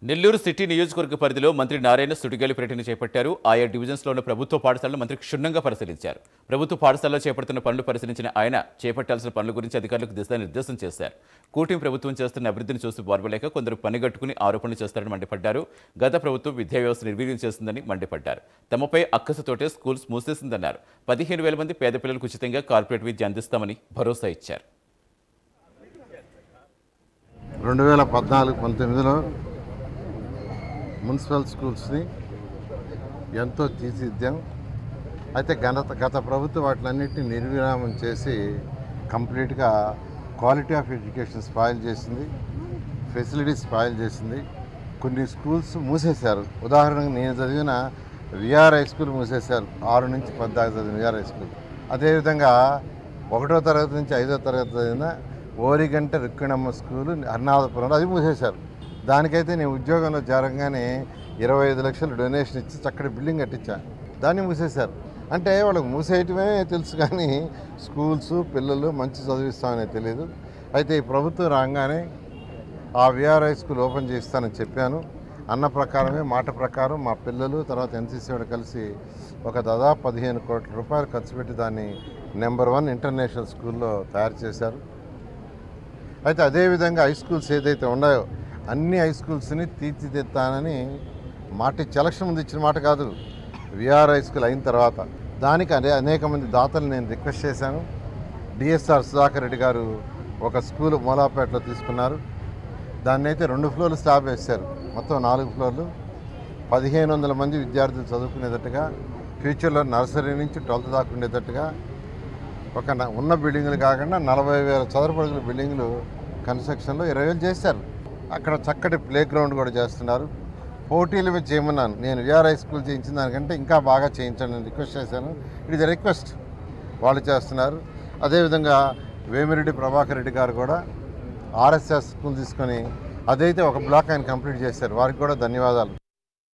Nellore city నియోజకవర్గ పరిధిలో మంత్రి నారాయణ సుడిగాలి పర్యటన చేపట్టారు. ఆయా డివిజన్స్లో ఉన్న ప్రభుత్వ పాఠశాలను మంత్రి క్షుణ్ణంగా పరిశీలించారు. ప్రభుత్వ పాఠశాలలో చేపడుతున్న పనులు పరిశీలించిన ఆయన చేపట్టాల్సిన పనుల గురించి అధికారులకు దిశానిర్దేశం చేశారు. కూటమి ప్రభుత్వం చేస్తున్న అభివృద్ధిని చూసి బార్వలేక కొందరు పనిగట్టుకుని ఆరోపణలు చేస్తారని మండిపడ్డారు. గత ప్రభుత్వం విద్యా వ్యవస్థ నిర్వీర్యం చేస్తుందని మండిపడ్డారు. తమపై అక్కసుతోటే స్కూల్స్ మూసేసిందన్నారు. 15,000 మంది పేద పిల్లలకు ఉచితంగా కార్పొరేట్ విద్య అందిస్తామని భరోసా ఇచ్చారు. 2014-19లో మున్సిపల్ స్కూల్స్ని ఎంతో తీర్చిదిద్దాం. అయితే గత ప్రభుత్వం వాటిలన్నింటినీ నిర్విరామం చేసి కంప్లీట్గా క్వాలిటీ ఆఫ్ ఎడ్యుకేషన్ స్పాయిల్ చేసింది, ఫెసిలిటీస్ స్పాయిల్ చేసింది. కొన్ని స్కూల్స్ మూసేశారు. ఉదాహరణకు నేను చదివిన విఆర్ హై స్కూల్ మూసేశారు. 6 నుంచి 10 దాకా చదివిన విఆర్ హై స్కూల్. అదేవిధంగా 1వ తరగతి నుంచి 5వ తరగతి చదివిన ఓరిగంట రుక్కిణమ్మ స్కూలు అర్నాథపురంలో అది మూసేశారు. దానికైతే నేను ఉద్యోగంలో చేరంగానే 25 లక్షలు డొనేషన్ ఇచ్చి చక్కటి బిల్డింగ్ కట్టించాను. దాన్ని మూసేశారు. అంటే వాళ్ళకి మూసేయటమే తెలుసు కానీ స్కూల్స్ పిల్లలు మంచి చదివిస్తామని తెలియదు. అయితే ఈ ప్రభుత్వం రాగానే ఆ విఆర్ హై స్కూల్ ఓపెన్ చేస్తానని చెప్పాను. అన్న ప్రకారమే మాట ప్రకారం మా పిల్లలు తర్వాత ఎన్సీసీ వాడు కలిసి ఒక దాదాపు 15 కోట్ల రూపాయలు ఖర్చు పెట్టి దాన్ని నెంబర్ 1 ఇంటర్నేషనల్ స్కూల్లో తయారు చేశారు. అయితే అదేవిధంగా హై స్కూల్స్ ఏదైతే ఉన్నాయో అన్ని హై స్కూల్స్ని తీర్చిదిద్దానని మాట ఇచ్చి ఎలక్షన్ ముందు ఇచ్చిన మాట కాదు, విఆర్ హై స్కూల్ అయిన తర్వాత. దానికి అనేక మంది దాతలు నేను రిక్వెస్ట్ చేశాను. డిఎస్ఆర్ సుధాకర్ రెడ్డి గారు ఒక స్కూల్ మూలాపేటలో తీసుకున్నారు. దాన్ని అయితే 2 ఫ్లోర్లు స్లాబ్ వేశారు. మొత్తం 4 ఫ్లోర్లు 1,500 మంది విద్యార్థులు చదువుకునేటట్టుగా, ఫ్యూచర్లో నర్సరీ నుంచి 12th దాకా ఉండేటట్టుగా ఒక ఉన్న బిల్డింగులు కాకుండా 40,000 చదరపు అడుగుల బిల్డింగులు కన్స్ట్రక్షన్లో 20,000 చేశారు. అక్కడ చక్కటి ప్లే గ్రౌండ్ కూడా చేస్తున్నారు. పోటీలు చేయమన్నాను. నేను విఆర్ హై స్కూల్ చేయించిన దానికంటే ఇంకా బాగా చేయించండి అని రిక్వెస్ట్ చేశాను. It is a request. వాళ్ళు చేస్తున్నారు. అదేవిధంగా వేమిరెడ్డి ప్రభాకర్ రెడ్డి గారు కూడా ఆర్ఎస్ఎస్ స్కూల్ తీసుకొని అదైతే ఒక బ్లాక్ ఆయన కంప్లీట్ చేశారు. వారికి కూడా ధన్యవాదాలు.